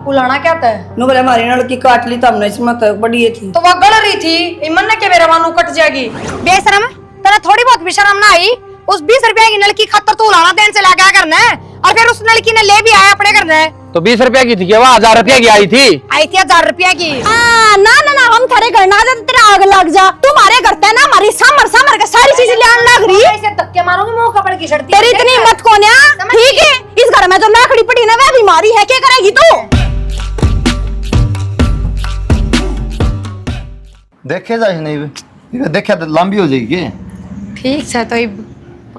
उलाना क्या था? नु बोले हमारी लड़की काट ली तब इसमें तो बड़ी थी तो वह गल रही थी इमन ने के मेरा मानू कट जाएगी। बेशरम, तेरा थोड़ी बहुत भी शर्म ना आई? उस 20 रुपया की नलकी खातर तू उलाना देन से ला क्या करना है? और फिर उस नलकी ने ले भी आया अपने करना है। तो 20 रुपया की थी क्या? 1000 रुपया की आई थी। 1000 रुपया की। ना ना ना, हम थारे घर ना जा तेरे आग लग जा। तुम्हारे घर पे ना हमारी समर के सारी चीजें ले आने लग रही है। ऐसे धक्के मारूंगी मुंह कपड़ की शर्ती। तेरी इतनी हिम्मत कौन है? ठीक है, इस घर में जो लाकड़ी पड़ी ना वह बीमारी है, क्या करेगी तू? देखे जाए नहीं देखे तो लंबी हो जाएगी। ठीक है तो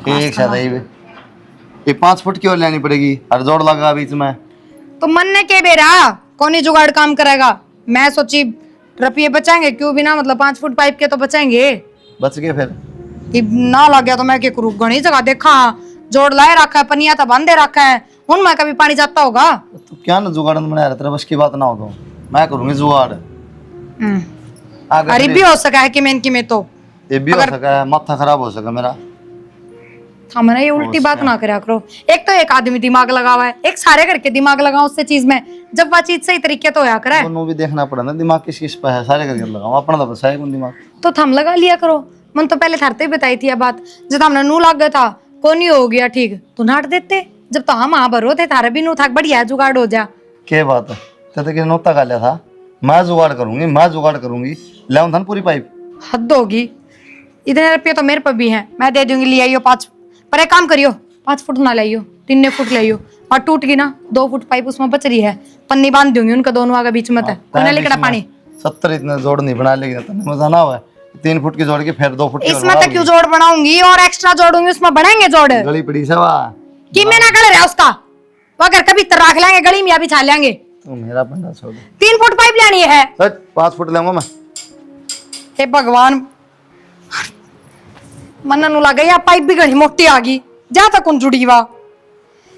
ठीक है ये 5 फुट की और लेनी पड़ेगी और जोड़ लगा बीच में। तो मन ने के बेरा कौन ही जुगाड़ काम करेगा? मैं सोची रुपये बचाएंगे क्यों बिना मतलब 5 फुट पाइप के तो बचाएंगे। बच गए फिर कि ना लग गया तो मैं क्या करूं? घनी जगह देखा जोड़ लाए रखा है, पनिया तो बांधे रखा है, उनमें कभी पानी जाता होगा। तो क्या ना जुगाड़ बना रहा तेरा बस की बात ना हो तो मैं करूंगी जुगाड़। अरे भी हो सका है कि मैं तो ये भी हो सका है, माथा खराब हो सका मेरा। हमने ये उल्टी बात ना करा करो। एक तो एक आदमी दिमाग लगा हुआ है, एक सारे करके दिमाग लगाओ उससे चीज में, जब वह चीज सही तरीके तो होया करे। दोनों भी देखना पड़ा ना, दिमाग किस किस पे है, सारे करके लगाओ अपना तो बस है कौन दिमाग। तो थम लगा लिया करो। मन तो पहले थारते बताई थी ये बात, जब हमने नू लग गया था कौन ही हो गया ठीक तो नाट देते। जब तो हम आ भरो थे थारे भी नू था बढ़िया जुगाड़ हो जा। क्या बात है तो नोता का लिया था, मैं जुगाड़ करूंगी ले था पूरी पाइप। हद होगी, इतने रुपये तो मेरे पर भी हैं, मैं दे दूंगी। ले आइयो 5, पर एक काम करियो 5 फुट ना लाइयो, 3 फुट लाइयो, और टूट गई ना 2 फुट पाइप उसमें बच रही है, पन्नी बांध दूंगी उनका दोनों आगे बीच में है लेकर पानी। 70 इतने जोड़ नहीं बना लेगी मजा ना हुआ। 3 फुट की जोड़ के फिर 2 फुट की इसमें तो क्यों जोड़ बनाऊंगी और एक्स्ट्रा जोड़ूंगी, उसमें बढ़ाएंगे जोड़। गली पड़ी सवा कि मैं ना कर रहा उसका वो अगर कभी राख लेंगे गली में या बिछा लेंगे। तो मेरा बंदा छोड़ 3 फुट पाइप लेनी है। 5 फुट लूंगा मैं। हे भगवान, मन नु लगा या पाइप भी घनी मोटी आ गई जा तक कौन जुड़ी वा।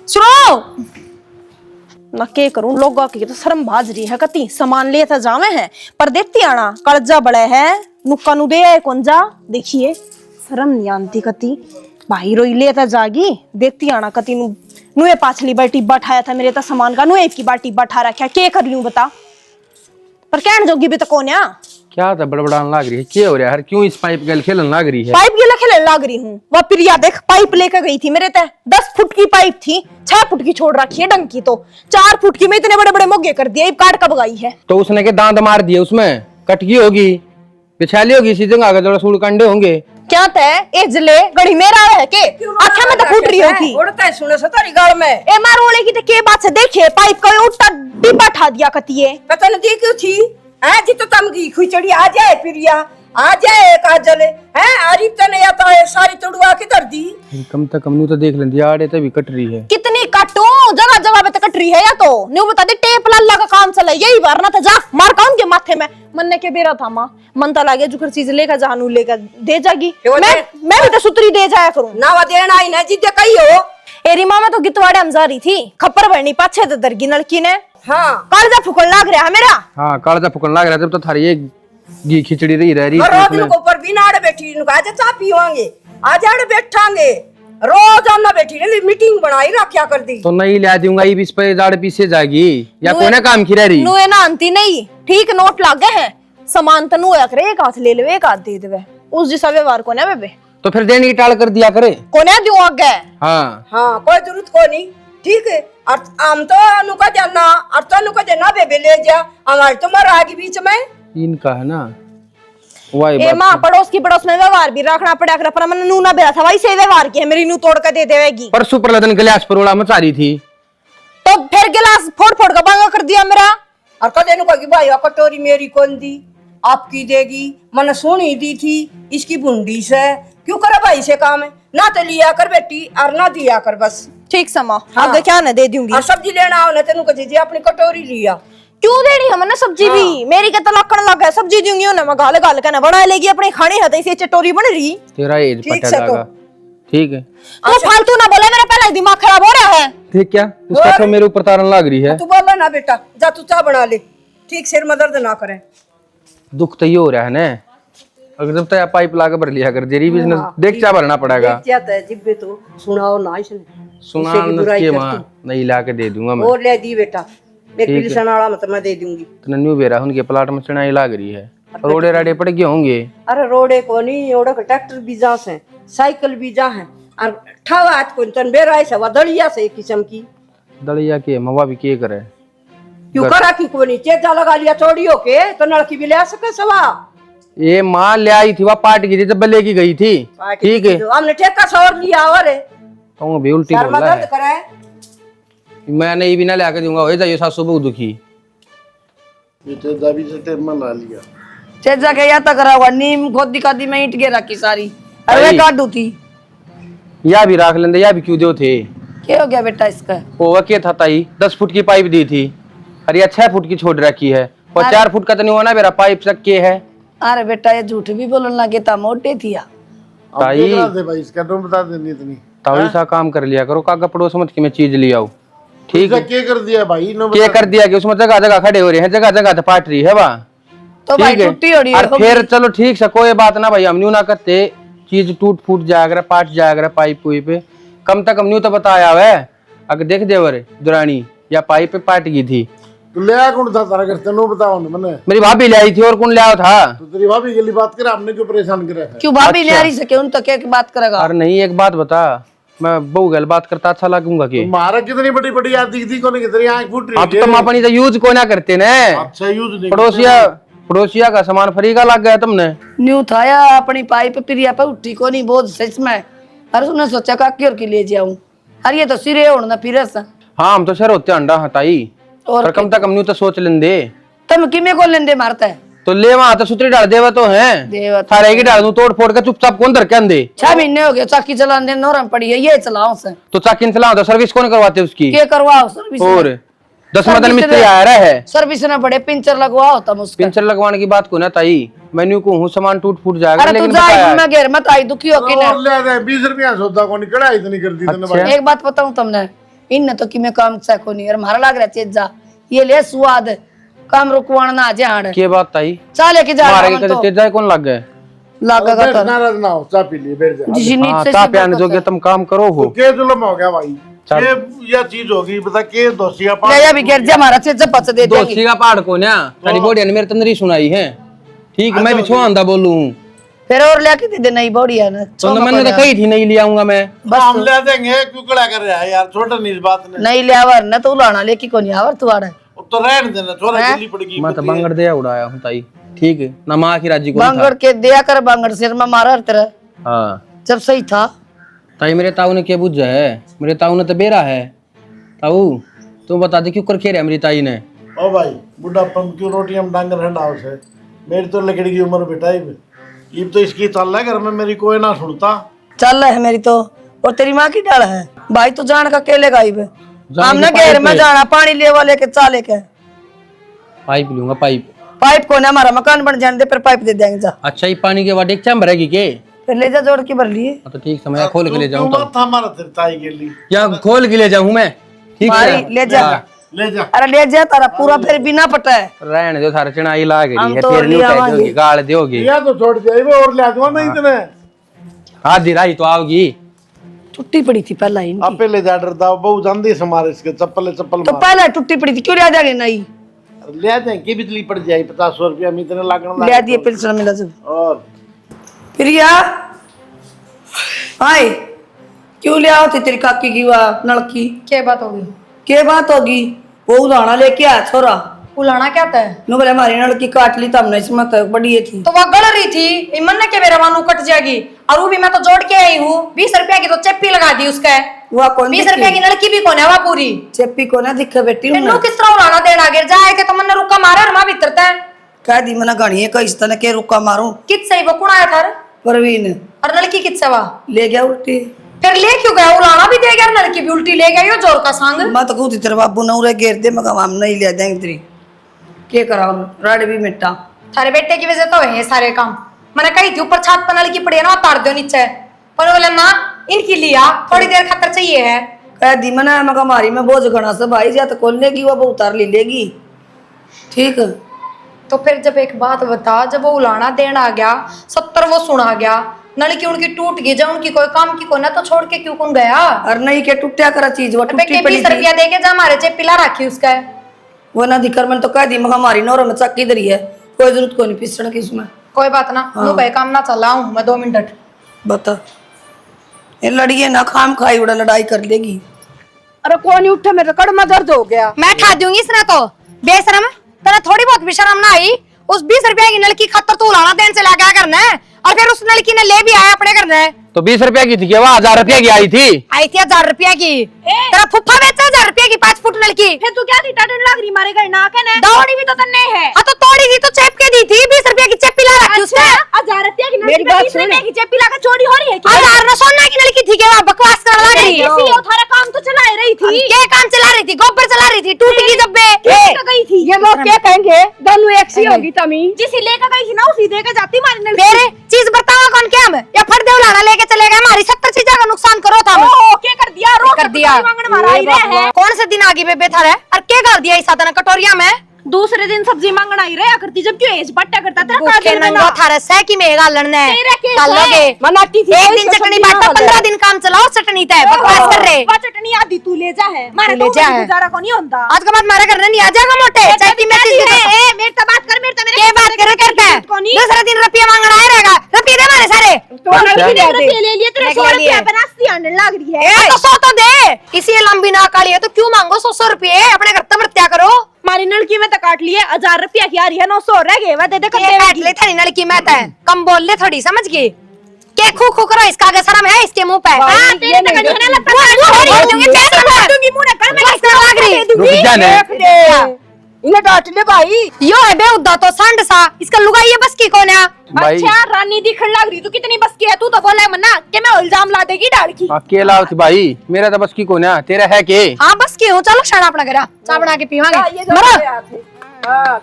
सुनो ना के करूं, लोगों की तो शर्म बाजरी है, कती सामान ले था जावे है पर देती आना कर्जा बड़े है, नुक्का नु दे कौन जा। देखिए शर्म नहीं आती कती, भाई रोई ले था जागी देती आना कती नुए पाछली बाटी बैठाया था मेरे तो सामान का, नुए की बाटी बैठा रखा, के कर लूं बता। पर कहने जोगी भी तो कौन है? क्या था बड़बड़ाने लग रही है? क्या हो रहा है? क्यों इस पाइप गल खेलन लग रही है? पाइप गेला खेलने लग रही हूँ। वह प्रिया देख पाइप लेकर गई थी मेरे तय 10 फुट की पाइप थी, 6 फुट की छोड़ रखी है डंकी, तो 4 फुट की में इतने बड़े बड़े मोगे कर दिए, काट कब गई है। तो उसने के दांत मार दिए, उसमें कटकी होगी, पिछाली होगी, इसी जगह आगे थोड़ा सूड़ कंडे होंगे। क्या तय ए जले गड़ी मेरा है के आंखें में तो फूट रही होगी। उड़ता है सुने से तारी गाल में ए मार ओले की तो के बात से देखे पाइप का उल्टा डिब्बा ठा दिया कतिए। पता नहीं दी क्यों थी है जी तो तमगी खिचड़ी आ जाए प्रिया आ जाए काजल है आरिफ तने या तो सारी तोड़वा के कर दी। कम तक कम तो देख लेंदी आड़े तभी कट रही है। कितनी काटूं, जगह जगह पे तो कट रही है या तो न्यू बता दे टेप लल्ला का काम चला यही भरना था, जा मार काउन के माथे में। मन ने के बेरा था मां, मन तो लागे जुकर चीज लेकर जानू लेकर दे जागी, मैं भी तो सुतरी दे जाया करूं ना वा देना ही ना जिद्दे कही हो। एरी मामा तो गितवाड़े हम जा रही थी, खप्पर भरनी पाछे तो दरगी नलकी ने। हाँ कालजा फुकन लाग रहा है मेरा। हाँ कालजा फुकन लग रहा है, जब तो थारी एक घी खिचड़ी रही रह रही रोज नुको ऊपर भी नाड़ बैठी नुको आज चा पीवांगे आज आड़ बैठांगे रोज आना बैठी ने मीटिंग बनाई रखा कर दी। तो नहीं ला दूंगा ये बीस पे दाड़ पीछे जाएगी या कोने काम की रह रही नुए ना अंती नहीं ठीक नोट लागे हैं, सामान तो नुआ करे एक हाथ ले लेवे एक हाथ दे देवे, उस जैसा व्यवहार को ना बेबे। तो फिर देने की टाल कर दिया करे कोने दूं आगे। हाँ हाँ कोई जरूरत को नहीं ठीक है। और आम तो नुका देना और तो नुका देना बेबे ले जा हमारे तुम्हारा आगे बीच में इनका है ना वही ए माँ पड़ोस की पड़ोस में व्यवहार भी रखना पड़ा कर, पर मैंने नू ना बेरा था वही से व्यवहार किया, मेरी नू तोड़ कर दे देवेगी। परसों प्रलदन गिलास पर ओला मचा रही थी तो फिर गिलास फोड़ फोड़ का बांगा कर दिया मेरा। और कदे नुका की भाई कटोरी मेरी कौन दी आपकी देगी मन सोनी दी थी इसकी बुंडी से क्यों करे भाई से काम है ना तो लिया कर बेटी और ना दिया कर बस ठीक समा हाँ। आगे क्या ना दे दूंगी। और सब्जी लेना हो ना तेनू कहे अपनी कटोरी लिया क्यों देनी हमने सब्जी भी मेरी के तलाकण लग गया, सब्जी दूंगी ना मैं गाल गाल के ना बना लेगी अपने खाने है इसे चटोरी बन रही। तेरा एज ठीक पटा से जाएगा ठीक है। तू फालतू ना बोले, मेरा पहले दिमाग खराब हो रहा है। ठीक क्या उसका तो मेरे ऊपर तारन लग रही है। तू बोला ना बेटा जा तू चाय बना ले ठीक सिर में दर्द ना करे। दुख तो ये हो रहा है ना, अगर जब तक पाइप लाकर भर लिया कर जेरी बिजनेस देख चा भरना पड़ेगा। जाता है जिब्बे तो सुनाओ ना इसने सुना के मां नहीं ला के दे दूंगा मैं और ले दी बेटा एक पिलसन वाला मतलब मैं दे दूंगी। तो न्यू बेरा उनके प्लाट में चढ़ाई लाग रही है, रोडे राडे पड़ गए होंगे। अरे रोडे को नहीं, रोड के ट्रैक्टर भी जा से, साइकिल भी जा है, और ठावा आज को तन बेरा ऐसा वदड़िया से एक किस्म की दलिया के मवा भी के करे क्यों करा की को नहीं चेजा लगा लिया चोड़ियों के तो लड़की भी ले आ सके सवा। ये माँ ले आई थी, वह पार्ट की थी जब लेके गई थी। ठीक है, हमने ठेका सौर लिया और तो भी उल्टी बोल रहा है। करे मैं नहीं भी ना लेके दूंगा, हो जाइए सासू बहुत दुखी। दाबी से टेम ला लिया चेजा के या तक रहा नीम खोदी खादी में ईंट के रखी सारी, अरे वे काटू थी। या भी राख लेंदे, या भी क्यों दो थे। क्या हो गया बेटा इसका? वो क्या था ताई, 10 फुट की पाइप दी थी, अरे ये 6 फुट की छोड़ रखी है, और 4 फुट का तो नहीं होना मेरा पाइप तक के है। अरे बेटा ये झूठ भी बोलने लगे था, मोटे थी या ताई दे भाई इसका तुम बता देनी इतनी ताई सा काम कर लिया करो, काका पड़ोस मत की मैं चीज ले आऊं। ठीक है, क्या कर दिया भाई नो क्या कर दिया कि उसमें जगह जगह खड़े हो रहे हैं, जगह जगह तो पाट रही है वहाँ। तो भाई ठीक है, टूटी हो रही और है फिर चलो ठीक से कोई बात ना भाई, हम न्यू ना करते, चीज टूट फूट जाएगा, पाट जाएगा पाइप पे, कम तक हम न्यू तो बताया है। अगर देख देवर दुरानी या पाइप पे पाट गई थी तू ले आ कौन था तारा करते नो बताओ ना मैंने। मेरी भाभी ले आई थी, और कौन ले आया था? तो तेरी भाभी के लिए बात करे, हमने क्यों परेशान करा है? क्यों भाभी ले आ रही सके उन तो क्या की बात करेगा? और नहीं एक बात बता, मैं बहू गल बात करता अच्छा लगूंगा कि तुम्हारा कितनी बड़ी बड़ी याद दिखती कोने की तेरी आंख फूट रही आप तो अपनी तो यूज को ना करते ने। अच्छा यूज नहीं पड़ोसिया का सामान फ्री का लग गया तुमने। न्यू था या अपनी पाइप पिरिया पे उठी को नहीं बहुत सच में। अरे उसने सोचा काकी और की ले जाऊं, अरे ये तो सिरे उड़ना फिर हाँ हम तो सर होते अंडा हटाई, और कम तक हम न्यू तो सोच लेंदे। तुम किमे को लेंदे मारता है तो ले वहां तो सुतरी डाल देवा तो है, देवा तो थारे की डाल दूं तोड़ फोड़ के चुपचाप कौन धर के अंदे। 6 महीने हो गए चाकी चलाने नौरम पड़ी है, ये चलाओ से तो चाकिन चलाओ तो सर्विस कौन करवाते उसकी? के करवाओ सर्विस? और 10 दिन मिस्त्री आ रहा है, सर्विस ना बड़े पिंचर लगवाओ तुम उसका। पिंचर लगवाने की बात को ना ताई, मेन्यू को हूँ सामान टूट फूट जाएगा। अरे तू लेकिन जा मैं घेर मत आई दुखी हो के ना। और ले दे 20 रुपया सौदा को निकला इतनी कर दी तूने भाई। एक बात बताऊं तुमने, इन तो कि मैं काम से को नहीं, और मारा लग रहा चेज जा ये ले स्वाद काम रुकवाना ना जान के बात ताई, चल के जा मारे के तेज जाए कौन लग गए? लागेगा बैठ तो नाराज ना हो, चा पी लिए बैठ जा। जिस नीच हाँ से ता प्यान जोगे तुम काम करो हो। के जुल्म हो गया भाई, ये या चीज होगी बता के दोषिया पा ले जा भी घेर जा मारा चेज पच दे देंगे। दोस्ती का पहाड़ को ना तारी बॉडी ने मेरे तंदरी सुनाई है। ठीक, मैं भी छोंदा बोलूं फिर और लेके दे दे नहीं बढ़िया ना तो मैंने तो कही थी नहीं ले आऊंगा मैं। हम ले देंगे क्यों कड़ा कर रहा है यार, छोटा नहीं इस बात ने नहीं ले आवर ना तो उलाना लेके को नहीं आवर तू आड़े तो रहने देना, छोरा गिल्ली पड़ेगी। मैं तो बांगड़ दे उड़ाया हूं ताई। ठीक है ना, मां की राजी को बांगड़ के दिया कर, बांगड़ सिर में मारा हर तरह हाँ जब सही था। ताई मेरे ताऊ ने क्या बुझा है, मेरे ताऊ ने तो बेरा है। ताऊ तुम बता दे क्यों कर खेर है मेरी ताई ने। ओ भाई बुढ़ापन क्यों रोटी हम डांगर है हाउस है, मेरी तो लकड़ी की उम्र बेटा ये तो इसकी चल है घर में, मेरी कोई ना सुनता। चल है मेरी तो, और तेरी माँ की डाल है भाई तू जान का केले गाई बे हमने घेर में जाना पानी ले वाले के चाले के पाइप लूंगा पाइप। पाइप को ना हमारा मकान बन जाने दे फिर पाइप दे देंगे जा। अच्छा ये पानी के बाद एक चाम भरेगी के? फिर ले जा जोड़ के भर लिए हाँ, तो ठीक समय खोल के ले जाऊं तो था हमारा तेरी ताई के लिए या खोल के ले जाऊं मैं? ठीक मारी है ले जा। ले जा। अरे ले जा तारा पूरा फिर बिना पटा है। रहने दो, सारे चढ़ाई लाग रही हम है, तो फिर न्यू ले कह आवांगे। दोगी गाल दोगी। या तो छोड़ दिया वो और ले दूंगा मैं इतने। हाँ दिराई तो आओगी। टूटी पड़ी थी पहला ही आप पहले जा डरता बहुत जानती है हमारे इसके चप्पल चप्पल तो पहला टूटी पड़ी थी क्यों ले जागे नहीं ले दें की बिजली पड़ जाए 50 रुपया में इतने लागण ले दिए पेंशन मिला जब और प्रिया हाय क्यों ले आओ थे तेरी काकी की वह लड़की? क्या बात होगी? के बात होगी? वो उदाहरण लेके आया छोरा उलाना क्या था? नो बोले हमारी लड़की काट ली तब इसमें तो बड़ी ये थी तो वह गड़ रही थी, इमन ने के मेरा मानू कट जाएगी, और वो भी मैं तो जोड़ के आई हूँ। 20 रुपया की तो चप्पी लगा दी उसका। वह कौन 20 रुपया की लड़की भी कौन है वह पूरी? चेपी को ना दिखे बेटी फिर नु किस तरह उलाना देना गिर जाए के तो मन रुका मारे और मां भीतर था कह दी मना गाड़ी है इस तरह के रुका मारू कित सही वो कौन आया था? परवीन और लड़की कित से वह ले गया उल्टी फिर ले क्यों गया? उलाना भी दे गया, लड़की भी उल्टी ले गया, यो जोर का संग। मैं तो कहती तेरे बाबू नौरे घेर दे मगर हम नहीं ले देंगे तेरी के करा राड भी मिट्टा थारे बेटे की वजह तो है ये सारे काम। मैंने कही थी ऊपर छत पर लड़की पड़ी है ना तार दो नीचे, पर बोले ना इनकी लिया थोड़ी देर खतर चाहिए है। कह दी मना मगर हमारी में बोझ घना से भाई जा तो खोलने की वो उतार ली लेगी। ठीक तो फिर जब एक बात बता, जब वो उलाना देना आ गया 70 वो सुना गया, नलकी उनकी टूट गई, जब उनकी कोई काम की को ना तो छोड़ के क्यों कौन गया? और नहीं के टूटिया करा चीज वो टूटी पड़ी 20 रुपया दे के जा मारे चे पिला रखी उसका वो ना दिकर मन तो कह दी हमारी नौरों में चक्की दरी है, कोई जरूरत को नहीं पिसण की इसमें। कोई बात ना, नु भाई काम ना चला हूँ मैं 2 मिनट। बता ये लड़िए ना खाम खाई उड़ा लड़ाई कर लेगी। अरे कौन नहीं उठे, मेरा कड़ में दर्द हो गया। मैं ठा दूंगी इसने तो। बेशरम, तेरा थोड़ी बहुत भी शर्म ना आई? उस 20 रुपए की नलकी खतर तू लाना देन से लगा करना है, और फिर उस लड़की ने ले भी आया अपने करना है। तो 20 रुपया की थी क्या? वो 1000 रुपया की आई थी। आई थी 1000 रुपया की। तेरा फुफ्फा बेचा 1000 रुपया की 5 फुट नलकी। फिर तू क्या टीटा डंड लग रही मारे घर ना के ने दौड़ी भी तो तन्ने है। हाँ तो तोड़ी थी तो चेप के दी थी, 20 रुपया की चेपी ला रखी उसने। 1000 रुपया की मेरी नलकी बात 20 सुन। रुपया की चेपी लाकर चोरी हो रही है क्या? 1000 ना सोना की नलकी थी क्या? बकवास कर लग रही है। ऐसी थारा काम तो चला रही थी। क्या काम चला रही थी? गोबर चला रही थी, टूट गई जब बे। गई थी ये लोग क्या कहेंगे, दोनों एक सी होगी तमी। जिसे लेकर गई थी ना उसी देकर जाती मारी नलकी। मेरे चीज बतावा कौन क्या हम या फट दे उलाना लेके चले गए, हमारी 70 चीजों का नुकसान करो था। ओ क्या कर दिया? रो कर दिया। मांगने मारा ही रहे है। कौन से दिन आगे बेबे था रे? और क्या कर दिया इस आदना कटोरिया में? दूसरे दिन सब्जी मांगना ही रहा करती जब क्यों एज बट्टा करता तेरा भूखे काट नंगा था रे सह की मेगा लड़ने तेरा केस चल लोगे है। मनाती थी एक दिन चटनी बांटो, 15 दिन काम चलाओ चटनी तय बकवास कर रहे। वो चटनी आदि तू ले जा है मारे तू ले जा है। गुजारा को नहीं होता। आज के बाद मारे करने नहीं आ जाएगा मोटे चाहती मैं चीज है ए मेरे तो बात कर, मेरे तो मेरे के बात करे करता है। दूसरा दिन रुपया मांगना है रहेगा, रुपये दे मारे सारे। तो लड़की दे दे। ले लिए तेरे 100 रुपया बनाती आने लग रही है। ए तो 100 तो दे, इसी लंबी नाक वाली है तो क्यों मांगो 100 रुपये? अपने घर तब क्या करो। मारी नलकी में तो काट लिए 1000 रुपया की आ रही है 900 रह गए वह दे दे ये काट ले थारी लड़की में था, कम बोल ले थोड़ी, समझ गई? के खू खू करो, इसका आगे शर्म है इसके मुंह पे। हां तेरे तक नहीं लगता मुंह दूंगी पैसे मार दूंगी मुंह कर मैं किस तरह लग रही। रुक जा ने। देख दे, इन्हें डांट ले भाई। यो है बेउद्दा तो सांड सा, इसका लुगाई ये बस की कौन है? भाई अच्छा रानी दिखने लग रही तू कितनी बस की है? तू तो बोला है मन्ना कि मैं इल्जाम ला देगी डाल की। अकेला थी भाई, मेरा तो बस की कौन है, तेरा है के? हाँ बस की हूँ, चलो शाना अपना करा चाय बना के पीवांगे। मरो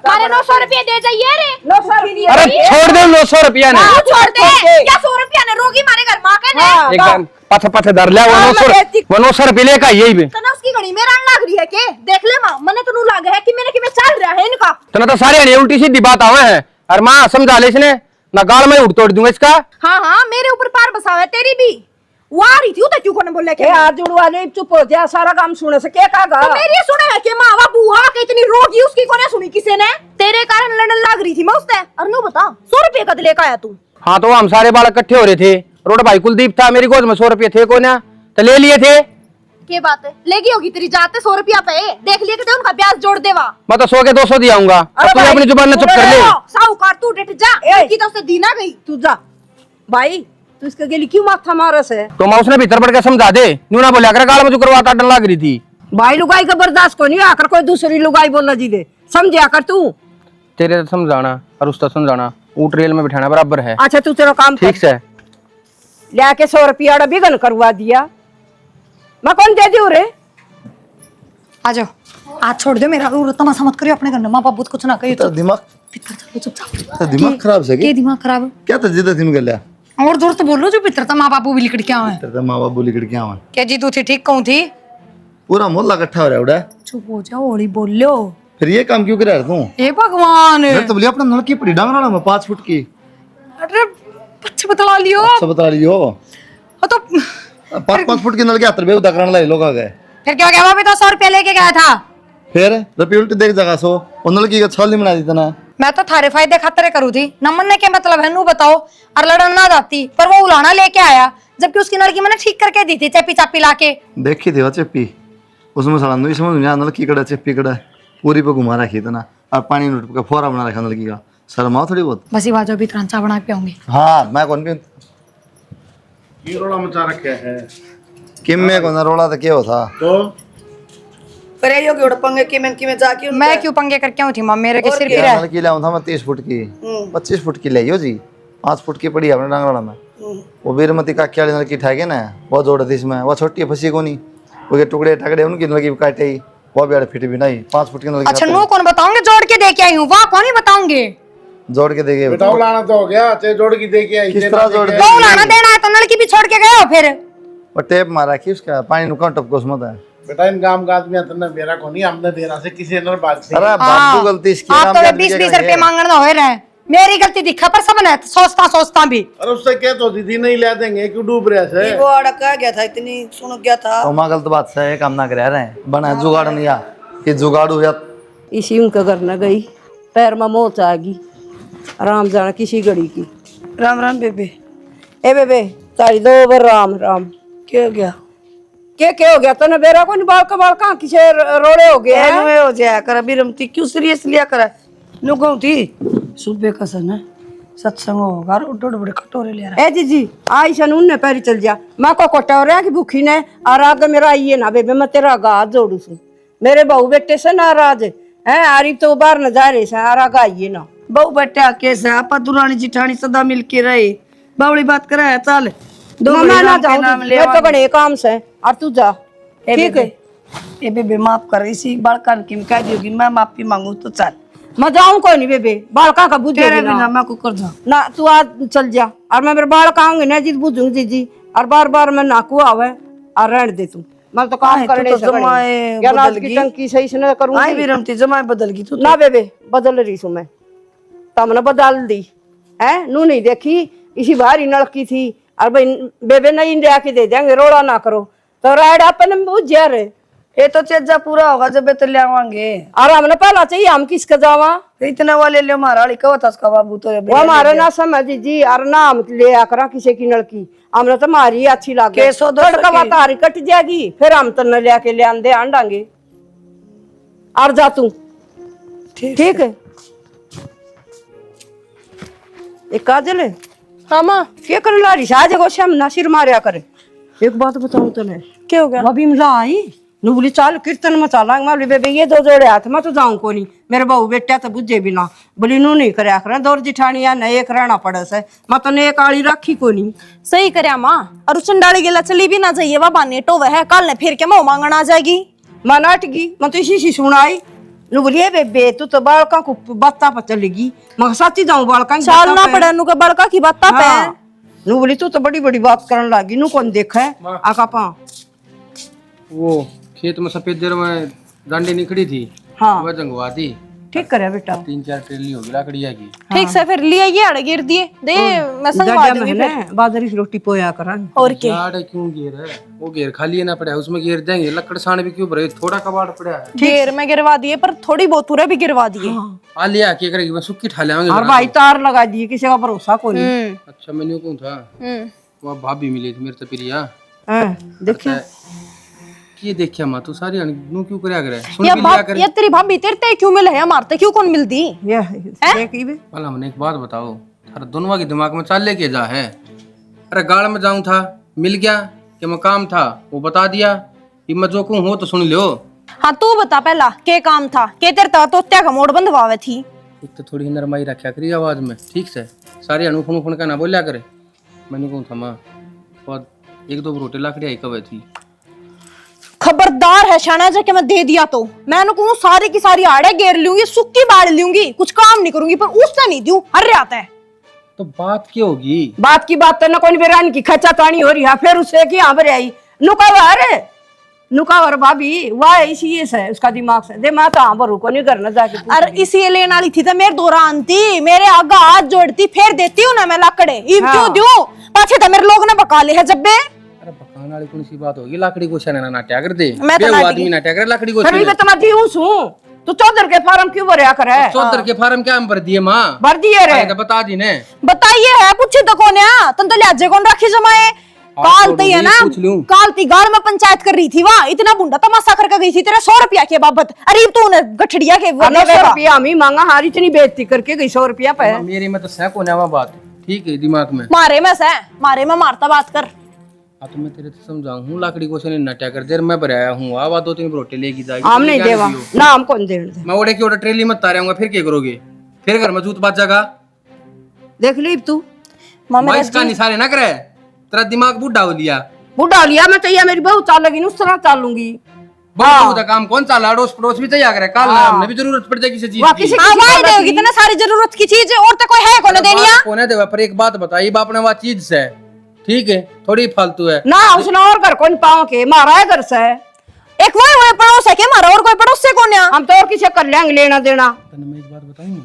मारे 900 रुपया दे जाइए रे। 900 की नहीं अरे छोड़ दे 900 रुपया ने। छोड़ दे क्या 100 रुपया ने रोगी मारे घर मां के ने हाँ, एक बार पथ पथ धर ले, वो 900 रुपये लेकर यही भी। तना उसकी घड़ी मेरा लग रही है के देख ले मां मने तो नु लागे है कि मेरे के में चल रहा है इनका। तो ना तो सारे ने उल्टी सीधी बात आवे है, और मां समझा ले इसने ना, गाल में उड़ तोड़ दूंगा इसका। हां हां मेरे ऊपर पार बसाव है तेरी भी। वो आ रही थी तो क्यों कोने बोले के ए हाथ जुड़वा ले, चुप हो जा, सारा काम सुने से क्या कहा तो मेरी सुने है कि मां बुआ के इतनी रोगी उसकी कोने सुनी किसी ने? तेरे कारण लड़न लग रही थी मैं उससे। और नु बता 100 रुपए कद लेकर आया तू? हाँ तो हम सारे बालक इकट्ठे हो रहे थे, रोड भाई कुलदीप था, मेरी गोद में 100 रुपये थे कोने, तो ले लिए थे। के बात है लेगी होगी तेरी जाते 100 रुपया पे देख लिए कि उनका ब्याज जोड़ देवा। मैं तो 100 के 200 दियाऊंगा, तू भाई, अपनी जुबान ने चुप कर ले। साहूकार तू डेट जा की तो उसे दी ना गई। तू जा भाई, तू इसके गेली क्यों माथा मारे से? तो मैं उसने भीतर पड़ के समझा दे, न्यू ना बोलिया कर, गाल में जो करवाता डर लग रही थी। भाई लुगाई का बर्दाश्त को नहीं आकर कोई दूसरी लुगाई बोलना जी दे, समझा कर तू। तेरे तो समझाना और उसका समझाना ऊट रेल में बिठाना बराबर है। अच्छा तू तेरा काम ठीक से लेके 100 रुपया बिगन करवा दिया, मैं कौन दे दूं रे? आ जाओ, आज छोड़ दो मेरा तमाशा मत करियो अपने घर में, माँ बाप कुछ ना कहियो। तेरा दिमाग भीतर चलो चुपचाप। तेरा दिमाग खराब से के दिमाग खराब क्या था जिद थी गल्या और जोर तो बोलो जो भीतर था, माँ बाप भी लिकड़ क्या है तेरा माँ बाप बोली क्या हुआ? क्या जी तू थी ठीक कहूँ थी? पूरा मोहल्ला इकट्ठा हो रहा है उड़ा। चुप हो जाओ, होली बोल लो। फिर ये काम क्यों करा तू? हे भगवान, मैं तो बोलिए अपना नलकी पड़ी डांगराना में 5 फुट की, अरे बच्चे बतला लियो। सब बता रही हो। हाँ तो 5 फुट की नलकी हाथ में उदाहरण लाई लोग आ गए। फिर क्या गया? भी तो 100 रुपया लेके गया था। फिर रपी उल्टी देख जगह सो वो नलकी का छल नहीं बना दी तना। मैं तो थारे फायदे खातिर करू थी, नमन ने क्या मतलब है नू बताओ? और लड़न ना जाती पर वो उलाना लेके आया, जबकि उसकी लड़की मैंने ठीक करके दी थी चेपी चापी लाके। देखी थी वो चप्पी, उसमें सड़ा नहीं समझ में नलकी कड़ा चप्पी कड़ा पूरी पे घुमा रखी तना, और पानी का फोरा बना रखा नलकी का। शर्माओ थोड़ी बहुत। बस ही बाजो भी त्रांचा बना के आऊंगी। हाँ मैं कौन भी की रोड़ा मचा रखे है किम में कौन रोड़ा तो क्या था तो करे यो के पंगे की में जाके मैं क्यों पंगे करके आऊं थी मां? मेरे के सिर पे है। नलकी लाऊं था मैं 30 फुट की, 25 फुट की ले जी, 5 फुट की पड़ी है अपने डांगराना में। वो वीरमती काकी वाली नलकी ठाके ना, वो जोड़ थी इसमें, वो छोटी फंसी को नहीं, वो के टुकड़े टकड़े उनकी नलकी काटे ही, वो भी फिट भी नहीं, 5 फुट की नलकी। अच्छा नो कौन बताओगे? जोड़ के दे के आई हूँ, वहाँ कौन ही बताओगे? जोड़ के देगे बेटा लाना तो हो गया, ते जोड़ की दे के आई। किस तरह जोड़ वो उलाना देना है तो नलकी भी छोड़ के गए हो फिर? वो टेप मारा कि उसका पानी नुका टपको उसमें था। बेटा इन गांव का आदमी तने बेरा को नहीं, हमने देना से किसी ने बात से। अरे बाबू गलती इसकी आप नाम तो क्या 20-20 रुपए मांगना हो रहे हैं, मेरी गलती दिखा पर सब ने सोचता भी। अरे उससे क्या तो दीदी नहीं ले देंगे, क्यों डूब रहे से? वो अड़का गया था, इतनी सुन गया था। तो मां गलत बात से काम ना करे रहे बना जुगाड़ नहीं आ कि जुगाड़ू या इसी उनके घर न गई, पैर में मोच आ गई, आराम जाना किसी घड़ी की। राम राम बेबे। ए बेबे तारी दो बार राम राम। क्या हो गया? क्या हो गया? तने बेरा को बाल कहाँ किसे रोड़े हो गए हैं? एनुए हो जाया कर अभी रमती क्यों सीरियस लिया कर? नु कहूं थी सुबह का सन है सत्संग होगा और उड़ बड़े कटोरे ले रहा। ए जीजी आई सन उन्ने पैरी चल जा, मैं को कटोरे की भूखी ने और आगे मेरा आइए ना बेबे, मैं तेरा गाज जोड़ू सू, मेरे बहू बेटे से नाराज है आरी तो बाहर न जा रहे से और आगे आइए ना। बहु बेटा कैसे आपा दुरानी जिठानी सदा मिलके रहे, बावड़ी बात करा है चल दो मैं बड़े ना राम के जाऊं, नाम ले मैं तो बड़े काम से और तू जा। ठीक है ए बेबे माफ कर, इसी बालकान की कह दियोगी मैं माफी मांगू तो चल। मैं जाऊं कोई नहीं बेबे, बालका का बुझ तेरे बिना मैं को कर जाऊं ना, तू आज चल जा और मैं मेरे बाल आऊंगी ना जिद बुझूंगी जीजी, और बार बार मैं नाकू आवे और रहने दे तू, मैं तो काम आए, करने तू से तो बड़ी। जमाए क्या नाच बदल की गई। टंकी सही से न करूंगी। आई भी रमती जमाए बदल गई तू ना बेबे बदल रही हूँ मैं, तुमने बदल दी है, नू नहीं देखी इसी भारी नलकी थी और भाई बेबे नहीं ले आके दे देंगे, रोड़ा ना करो तो राइड अपन बुझ जा रहे। ये तो चेजा पूरा होगा जब तो ले आवांगे और हमने पहला चाहिए हम किसका जावा, इतना वाले ले मारा वाली कहो था उसका बाबू तो वो हमारे ना समझ जी और ना हम ले आकर किसी की नलकी, हमने तो हमारी अच्छी लगे केसो दो सौ की। तारी कट जाएगी फिर हम तो न ले आके ले आंदे आंडांगे और जा तू। ठीक है एक काजल है। हाँ माँ क्या कर ला रही साज को श्याम ना सिर मारिया करे। एक बात बताऊं तने, क्या हो गया? वो भी मिला आई नु बोली चाल कीर्तन में चला, मैं बोली बेबे ये दो जोड़े हाथ मैं तो जाऊं को नहीं, मेरे बहू बेटा तो बुझे बिना, बोली नू नहीं करे आखरा दौर जिठानिया न एक रहना पड़े से, मैं तो ने काली राखी को नहीं। सही करे माँ, और उस चंडाली गेला चली भी ना जाइए बाबा ने टोवे है, कल ने फिर के मैं मांगना आ जाएगी। मैं नाट गई, मैं तो इसी सुनाई नु बोली बेबे तू तो बालका को बत्ता पर चलेगी, मैं सच्ची जाऊं बालका चाल ना पड़े नु के बड़का की बात पे। नु बोली तू तो बड़ी बड़ी बात करने लगी, नु कौन देखा है आका पा। वो खेत में सफेद देर में डांडी निकली थी, हाँ वह जंगवा दी, ठीक करे बेटा। 3-4 ट्रेली होगी लकड़िया की। ठीक से फिर लिया ये अड़ गिर दिए दे, मैं संगवा जड़ दूंगी में फिर। ना बाजरी की रोटी पोया करा। और क्या जाड़ क्यों घेर है, वो घेर खाली है ना पड़ा है, उसमें घेर देंगे, लकड़ साण भी क्यों भरे, थोड़ा कबाड़ पड़ा है। घेर में गिरवा दिए पर थोड़ी बहुत पूरे भी गिरवा दिए। आ लिया क्या करेगी, मैं सुक्की ठा लेंगे। और भाई तार लगा दिए, किसी का भरोसा को नहीं। अच्छा मैंने क्यों था, वो भाभी मिली थी मेरे से प्रिया, देखिए ये देखिया माँ तू सारी नु क्यों करया करे, सुन या भी लिया बाप करे। या तेरी भाभी तेरे ते क्यों मिले है, मारते क्यों कौन मिलती? ये देख इबे भला हमने एक बात बताओ, अरे दोनों के दिमाग में चाल लेके जा है, अरे गाड़ में जाऊं था मिल गया कि मैं काम था वो बता दिया, कि मैं जो कहूं हो तो सुन लो। हाँ तू बता पहला के काम था, के तेरे तो त्या का मोड़ बंधवावे थी। एक तो थोड़ी नरमाई रखा करी आवाज में, ठीक से सारी अनूफन उफन का ना बोलिया करे। मैंने कहूँ था माँ और 1-2 रोटी लाकड़ी आई कब थी। खबरदार है शाना जाके मैं दे दिया तो मैं कहूँ सारी की सारी आड़े घेर लूंगी, सुक्की बाढ़ लूंगी, कुछ काम नहीं करूंगी, पर उससे नहीं दूं हर आता है। तो बात क्या होगी, बात की बात तो ना कोई बेरान की खचा तानी हो रही है, फिर उसे की यहाँ पर आई नुकावर भाभी वाह इसी ये से उसका दिमाग से दे, मैं तो हाँ भरू को नहीं करना जाके। अरे इसी लेने वाली थी तो मेरे दौरान थी, मेरे आगा हाथ जोड़ती फिर देती हूँ ना मैं लाकड़े, इब क्यों दूं पाछे तो मेरे लोग ने बका ले है जब बे। अरे बकान वाली कौन सी बात होगी, लाकड़ी को छेना नाट्या कर दे, मैं तो बेव आदमी नाट्या करे लाकड़ी को फिर छेने। मैं तुम्हारी हूँ तू चौधर के फार्म क्यों भरया करे? चौधर के फार्म क्या हम भर दिए माँ, भर दिए रे, तो बता दी ने। बताइए है पूछे तो कौन है, तुम तो लिहाजे कौन रखी जमाए काल ती है ना, पूछ लूं। काल ती गाल में पंचायत कर रही थी, वाह इतना बुंडा तमाशा करके गई थी तेरे 100 रुपया के बाबत। अरे तू ने गठड़िया के 100 रुपया हम ही मांगा, हारी इतनी बेइज्जती करके गई 100 रुपया पे। मेरी में तो सह को नवा बात ठीक है दिमाग में, मारे में से मारे में मारता बात कर। तो मैं तेरे से समझाऊं हूँ लाकड़ी को छेने नाट्या कर देर मैं भराया हूँ, आवा 2-3 रोटी लेगी जाएगी। हम नहीं देवा ना, हम कौन दे मैं ओडे की ओडे ट्रेली मत तारे फिर क्या करोगे, फिर घर में जूत बात जागा। देख ली तू मैं इसका निशाने ना करे, तेरा दिमाग बुढ़ा हो लिया। बुढ़ा लिया मैं चाहिए मेरी बहू चाल लगी उस तरह चाल लूंगी। बहुत काम कौन सा अड़ोस पड़ोस भी चाहिए करे, कल हमने भी जरूरत पड़ जाएगी किसी चीज की। देगी इतने सारी जरूरत की चीज और तो कोई है कौन देनिया कोने देवा, पर एक बात बताइए बाप ने वो चीज से ठीक है थोड़ी फालतू है ना, उसने और घर कौन पाओ के मारा है घर से, एक वो पड़ोस है के मारा और कोई पड़ोस से कौन है? हम तो और किसी कर लेंगे लेना देना। मैं एक बात बताऊं,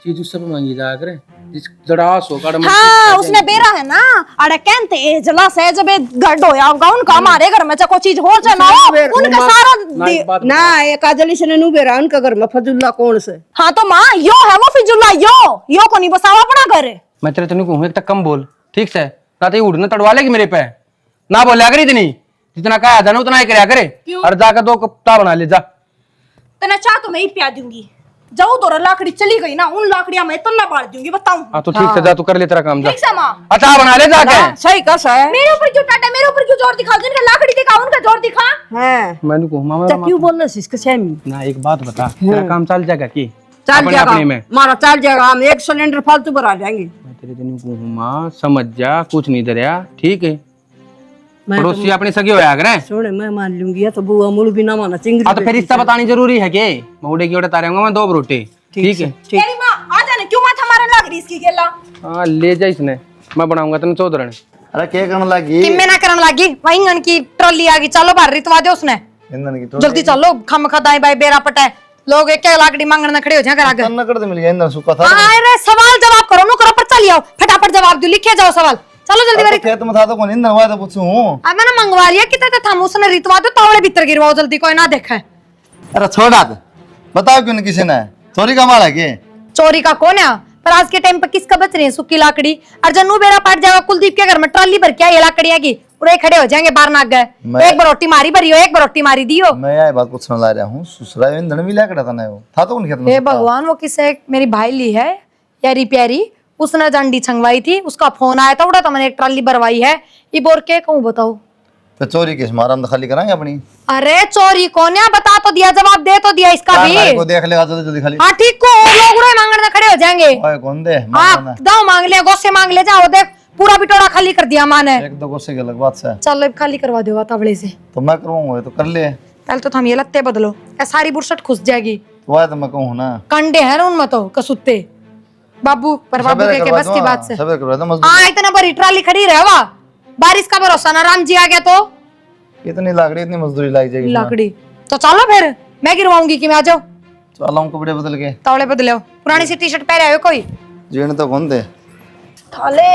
चीज उससे पे मांगी जा करे जिस जड़ास हो काड़ा हाँ उसने बेरा है ना अरे कहते ए जला से जब गड होया होगा उनका हमारे घर में चाहे कोई चीज हो जाए ना हो, उनका सारा ना ये काजली से नू बेरा उनका घर में फजुल्ला कौन से? हाँ तो माँ यो है वो फिजुल्ला यो को नहीं बसावा अपना घर। मैं तेरे तनु कहूं एक तक कम बोल ठीक से ना तो उड़ने तड़वा लेगी मेरे पे ना बोलिया करे इतनी जितना कहा था ना उतना ही करया करे और जाकर 2 कप्ता बना ले जा। तना चाह तो मैं ही प्या दूंगी जाऊ तो लाकड़ी चली गई ना उन लाकड़ियां मैं तन्ना बांट दूंगी बताऊं। हाँ तो ठीक से जा तू कर ले तेरा काम जा ठीक से माँ अचार बना ले जाके। सही कस है। मेरे ऊपर क्यों टाटा मेरे ऊपर क्यों जोर दिखा जिनका लाकड़ी दिखा उनका जोर दिखा। हैं मैंने कहूं मामा तो क्यों बोल रहे इसके सेमी? ना एक बात बता तेरा काम चल जाएगा की चल अपने अपने में जाएगा मारा चल जाएगा हम 1 सिलेंडर फालतू भरा जाएंगे। मैं तेरे तनु कहूं मां समझ जा कुछ नहीं दरिया ठीक है पड़ोसी अपने सगे होया करे सुन मैं मान लूंगी या तो बुआ मुल भी ना माना चिंगड़ी। हाँ तो फिर इससे बतानी जरूरी है के महुड़े की ओड़े तारेंगा मैं 2 रोटी ठीक है। तेरी माँ आ जाने क्यों माथा मारने लग रही इसकी गेला। हाँ ले जा इसने मैं बनाऊंगा तेन चौधरण। अरे क्या करने लगी? कि मैं ना करने लगी वहीं की ट्रॉली आ गई चलो बाहर रितवा दे उसने ईंधन की जल्दी चलो खम खदाई भाई बेरा पटे लोग एक लाकड़ी मांगने खड़े हो जाए घर आगे। टोकरी कर दे मिल गया ईंधन सूखा था। अरे सवाल जवाब करो नो करो पर चली आओ फटाफट जवाब दो लिखे जाओ सवाल चलो जल्दी तो बारी। खेत में था तो कौन ईंधन हुआ तो पूछूं। अब मैंने मंगवा लिया कितने था उसने रितवा दो तावड़े भीतर गिरवाओ जल्दी कोई ना देखे। अरे छोड़ा दे बताओ क्यों नहीं किसी ने चोरी का माल है के? चोरी का कौन है पर आज के टाइम पे किसका बच रही है सुक्की लाकड़ी और जन्नू बेरा पाट जाएगा कुलदीप के घर में ट्रॉली भर क्या ये लाकड़ियां की पूरे खड़े हो जाएंगे बाहर नाग गए एक बार रोटी मारी भरी हो एक बार रोटी मारी दियो। मैं यह बात पूछने ला रहा हूँ ससुरा ईंधन भी लेकर था ना वो था तो उन खेत में हे भगवान वो किसे मेरी भाई ली है यारी प्यारी उसने डंडी छंगवाई थी उसका फोन आया था उड़ा तो मैंने एक ट्रॉली भरवाई है ये बोर के कहूँ बताओ। तो चोरी किस मारा हम तो खाली कराएंगे अपनी। अरे चोरी कौन है बता तो दिया जवाब दे तो दिया इसका भी। को देख लेगा जल्दी जल्दी खाली। हाँ ठीक को लोग उड़े मांगने खड़े हो जाएंगे। ओए कौन दे हाँ दाव मांग ले गोसे मांग ले जाओ देख पूरा बिटोरा खाली कर दिया माँ ने। 1-2 गुस्से की अलग बात है। चलो अब खाली करवा दो तावड़े से। तो मैं करूँगा तो कर ले पहले तो हम ये लत्ते बदलो सारी बुरसट खुस जाएगी। वह तो मैं कहूँ ना कंडे हैं ना उनमें तो कसूते बाबू पर बाबू के बस की बात से। सवेरे करवा दो मजदूर। हाँ इतना बड़ी ट्राली खड़ी रहे वा बारिश का भरोसा ना राम जी आ गया तो इतनी लाकड़ी इतनी मजदूरी लग जाएगी। लाकड़ी तो चलो फिर मैं गिरवाऊंगी कि मैं आ जाओ चलो हम कपड़े बदल के तावड़े बदले हो पुरानी सी टी शर्ट पहने हो कोई जीण तो कौन दे थाले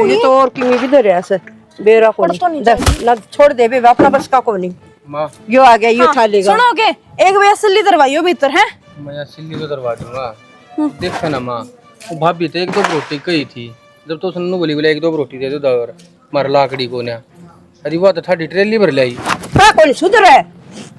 ये तो और किमी भी दे ऐसे बेरा को ना छोड़ दे बे अपना बस का को नहीं माँ यो आ गया यो उठा लेगा। सुनोगे एक वे असली दरवाइयो भीतर है मैं सिल्ली तो दरवा दूंगा देख ना माँ वो भाभी तो 1-2 रोटी कही थी जब तो सुनू बोली बोले 1-2 रोटी दे दो दवर मार लाकड़ी को ना अरे वो तो थाड़ी ट्रेली भर लाई क्या कौन सुधर है